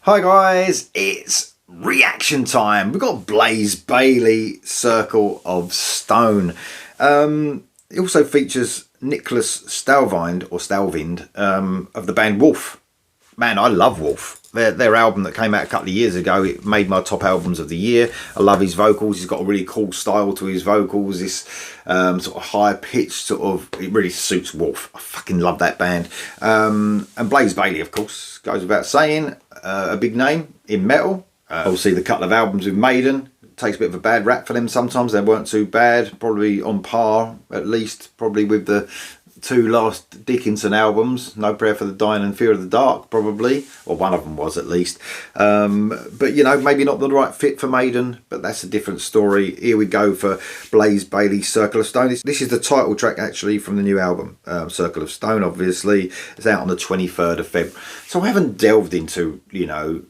Hi guys, it's reaction time. We've got Bayley, Circle of Stone. It also features Niklas Stalvind of the band Wolf. Man, I love Wolf. Their album that came out a couple of years ago, it made my top albums of the year. I love his vocals. He's got a really cool style to his vocals. This sort of high pitched it really suits Wolf. I fucking love that band. And Bayley, of course, goes without saying, a big name in metal. Obviously the couple of albums with Maiden, takes a bit of a bad rap for them sometimes. They weren't too bad, probably on par, at least, probably with the two last Dickinson albums, No Prayer for the Dying and Fear of the Dark, probably, or one of them was at least. But you know, maybe not the right fit for Maiden, but that's a different story. Here we go for Bayley, Circle of Stone. This is the title track actually from the new album, Circle of Stone. Obviously, it's out on the 23rd of February. So I haven't delved into, you know,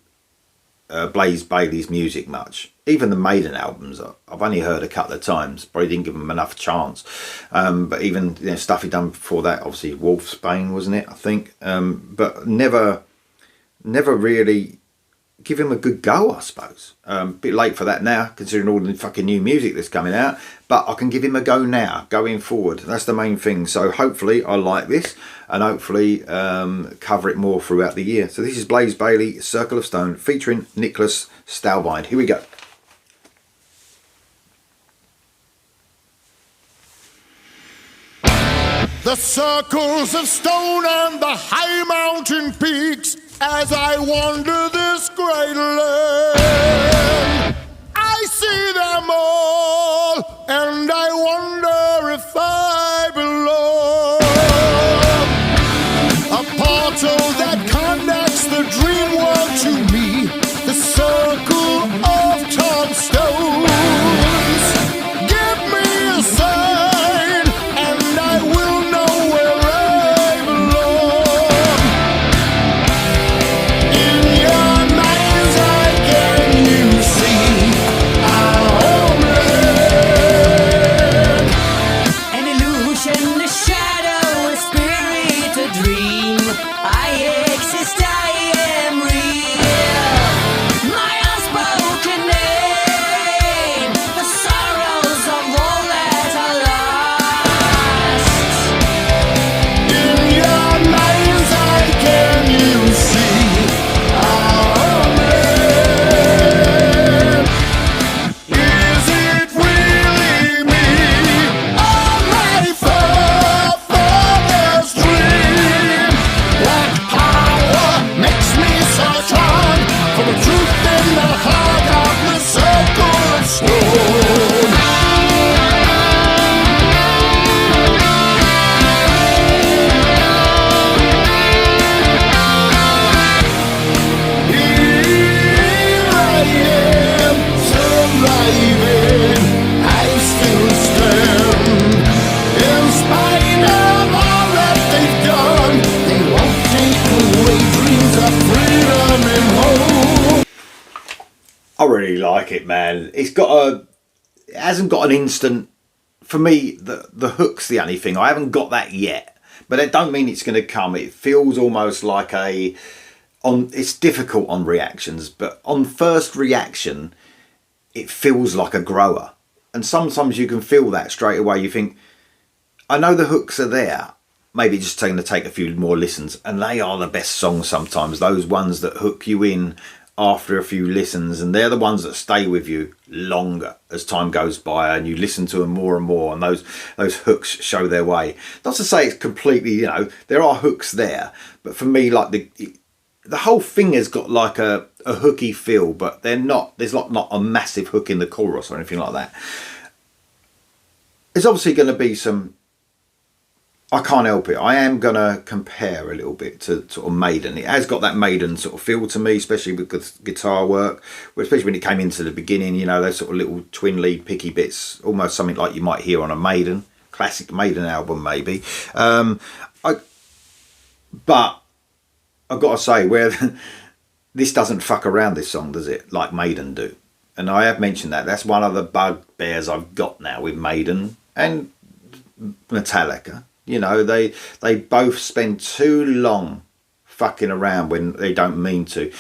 Bayley's music much. Even the Maiden albums, I've only heard a couple of times. Probably didn't give them enough chance. But even, you know, stuff he'd done before that, obviously Wolf's Bane, wasn't it? I think. But never really give him a good go, I suppose. Bit late for that now, considering all the fucking new music that's coming out. But I can give him a go now, going forward. That's the main thing. So hopefully I like this, and hopefully cover it more throughout the year. So this is Bayley, Circle of Stone, featuring Niklas Stalvind. Here we go. The circles of stone and the high mountain peaks, as I wander this great land, I see them all, and I wonder if I belong. A portal that connects the dream world to me, the circle of torn stones. Give me a sign, and I will know where I belong. In your mind's eye, can you see our homeland? An illusion, a shadow, a spirit, a dream. I exist, I am real. My unspoken name, the sorrows of all that are lost. In your mind's eye, can you see our homeland? Is it really me, or my father's dream? What power makes me so strong for the truth in the heart of the circle of stone? Here I am, surviving, I still stand. In spite of all that they've done, they won't take away dreams of freedom and hope. I really like it, man. It hasn't got an instant. For me, the hook's the only thing. I haven't got that yet, but it don't mean it's going to come. It feels almost like it's difficult on reactions, but on first reaction, it feels like a grower. And sometimes you can feel that straight away. You think, I know the hooks are there. Maybe just going to take a few more listens, and they are the best songs sometimes. Those ones that hook you in after a few listens, and they're the ones that stay with you longer as time goes by, and you listen to them more and more, and those hooks show their way. Not to say it's completely, you know, there are hooks there, but for me, like the whole thing has got like a hooky feel, but there's not a massive hook in the chorus or anything like that. There's obviously going to be some, I can't help it, I am going to compare a little bit to sort of Maiden. It has got that Maiden sort of feel to me, especially with the guitar work, especially when it came into the beginning, you know, those sort of little twin lead picky bits, almost something like you might hear on a Maiden, classic Maiden album maybe. But I've got to say, this doesn't fuck around, this song, does it, like Maiden do? And I have mentioned that's one of the bugbears I've got now with Maiden and Metallica. You know, they both spend too long fucking around when they don't mean to.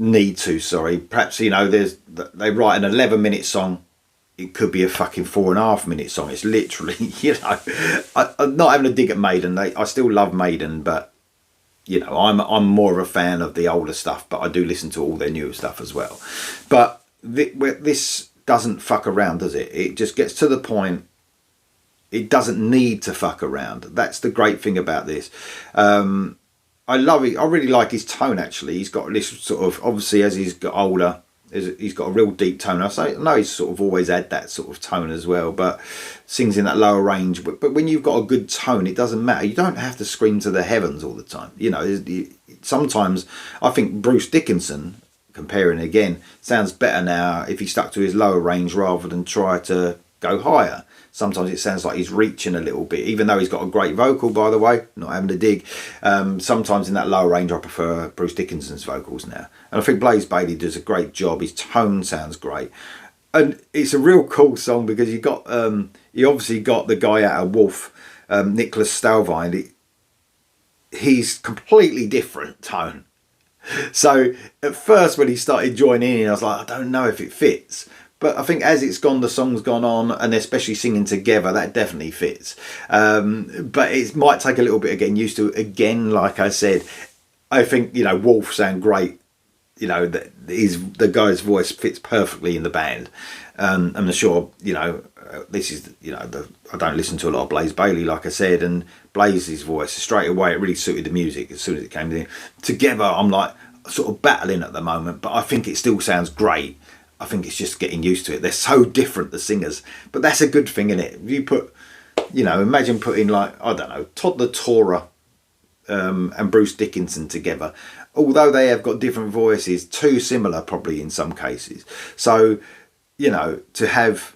need to. Sorry, perhaps they write an 11-minute song. It could be a fucking 4.5-minute song. It's literally, I'm not having a dig at Maiden. I still love Maiden, but I'm more of a fan of the older stuff. But I do listen to all their newer stuff as well. But this doesn't fuck around, does it? It just gets to the point. It doesn't need to fuck around. That's the great thing about this. I love it. I really like his tone, actually. He's got this sort of, obviously as he's got older, he's got a real deep tone. I know he's sort of always had that sort of tone as well, but sings in that lower range. But when you've got a good tone, it doesn't matter. You don't have to scream to the heavens all the time. Sometimes I think Bruce Dickinson, comparing again, sounds better now if he stuck to his lower range rather than try to go higher. Sometimes it sounds like he's reaching a little bit, even though he's got a great vocal, by the way, not having to dig. Sometimes in that lower range, I prefer Bruce Dickinson's vocals now. And I think Blaze Bayley does a great job. His tone sounds great. And it's a real cool song because you obviously got the guy out of Wolf, Niklas Stalvind. He's completely different tone. So at first when he started joining in, I was like, I don't know if it fits. But I think as it's gone, the song's gone on, and especially singing together, that definitely fits. But it might take a little bit of getting used to. Again, like I said, I think, Wolf sound great. The guy's voice fits perfectly in the band. I'm sure, this is, I don't listen to a lot of Blaze Bayley, like I said, and Blaze's voice, straight away, it really suited the music as soon as it came in. Together, I'm like sort of battling at the moment, but I think it still sounds great. I think it's just getting used to it. They're so different, the singers. But that's a good thing, isn't it? If you put, imagine putting Todd the Torah and Bruce Dickinson together. Although they have got different voices, too similar probably in some cases. So, to have,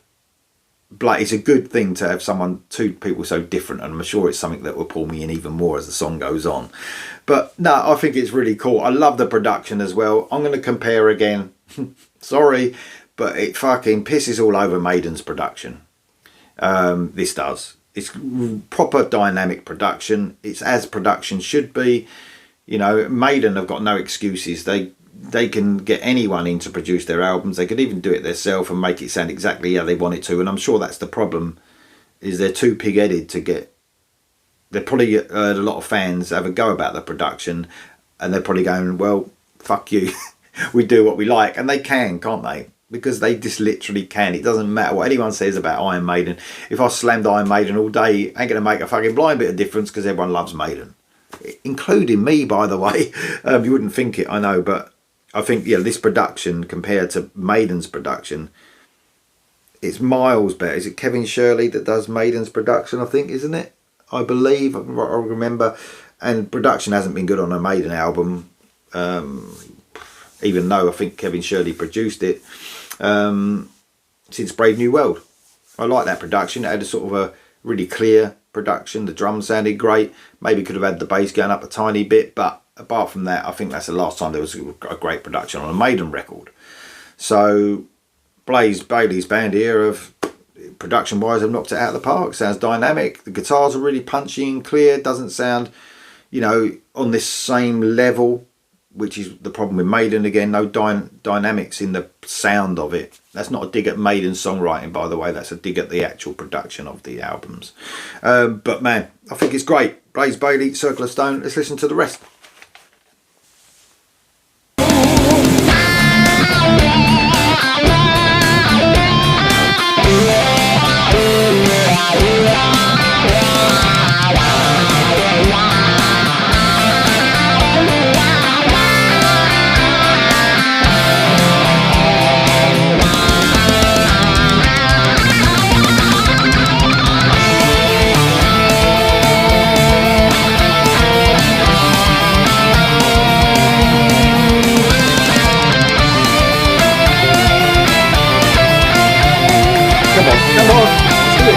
it's a good thing to have two people so different. And I'm sure it's something that will pull me in even more as the song goes on. But no, I think it's really cool. I love the production as well. I'm going to compare again. Sorry, but it fucking pisses all over Maiden's production. This does. It's proper dynamic production. It's as production should be. Maiden have got no excuses. They can get anyone in to produce their albums. They could even do it themselves and make it sound exactly how they want it to. And I'm sure that's the problem, is they're too pig-headed to get... They're probably heard a lot of fans have a go about the production, and they're probably going, well, fuck you. We do what we like. And they can, can't they? Because they just literally can. It doesn't matter what anyone says about Iron Maiden. If I slammed Iron Maiden all day, it ain't going to make a fucking blind bit of difference because everyone loves Maiden. Including me, by the way. You wouldn't think it, I know. But I think, this production compared to Maiden's production, it's miles better. Is it Kevin Shirley that does Maiden's production, I think, isn't it? I believe. I remember. And production hasn't been good on a Maiden album. Even though I think Kevin Shirley produced it since Brave New World. I like that production. It had a sort of a really clear production. The drums sounded great. Maybe could have had the bass going up a tiny bit, but apart from that, I think that's the last time there was a great production on a Maiden record. So Blaze Bayley's band here production wise have knocked it out of the park. Sounds dynamic. The guitars are really punchy and clear. Doesn't sound, on this same level, which is the problem with Maiden. Again, no dynamics in the sound of it. That's not a dig at Maiden's songwriting, by the way. That's a dig at the actual production of the albums. But man, I think it's great. Blaze Bayley, Circle of Stone. Let's listen to the rest. Come on, let's do it.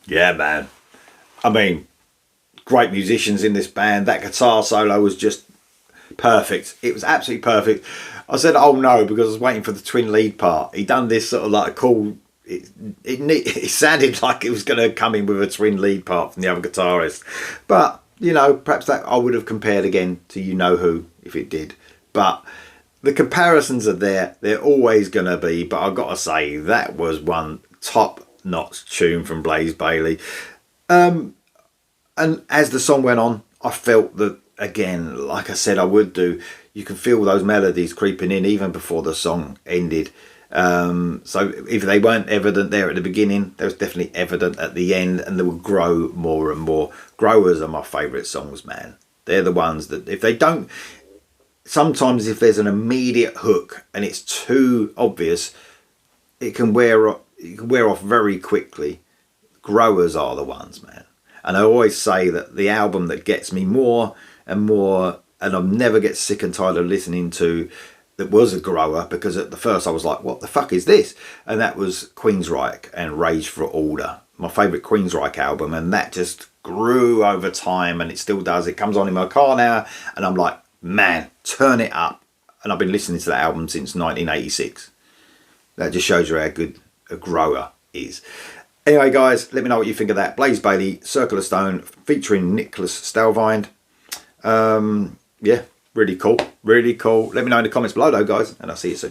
Yeah, man. I mean, great musicians in this band. That guitar solo was just perfect. It was absolutely perfect. I said, oh no, because I was waiting for the twin lead part. He done this sort of like a cool... It sounded like it was going to come in with a twin lead part from the other guitarist. But, you know, perhaps that I would have compared again to You Know Who if it did. But the comparisons are there. They're always going to be. But I've got to say, that was one top-notch tune from Blaze Bayley. And as the song went on, I felt that, again, like I said I would do, you can feel those melodies creeping in even before the song ended. So if they weren't evident there at the beginning, they was definitely evident at the end, and they will grow more and more. Growers are my favourite songs, man. They're the ones that if they don't... Sometimes if there's an immediate hook and it's too obvious, it can wear off very quickly. Growers are the ones, man. And I always say that the album that gets me more and more, and I'll never get sick and tired of listening to, that was a grower, because at the first I was like, what the fuck is this? And that was Queensryche and Rage for Order, my favourite Queensryche album, and that just grew over time, and it still does. It comes on in my car now, and I'm like, man, turn it up. And I've been listening to that album since 1986. That just shows you how good a grower is. Anyway, guys, let me know what you think of that. Blaze Bayley, Circle of Stone, featuring Niklas Stalvind. Yeah, really cool. Really cool. Let me know in the comments below, though, guys, and I'll see you soon.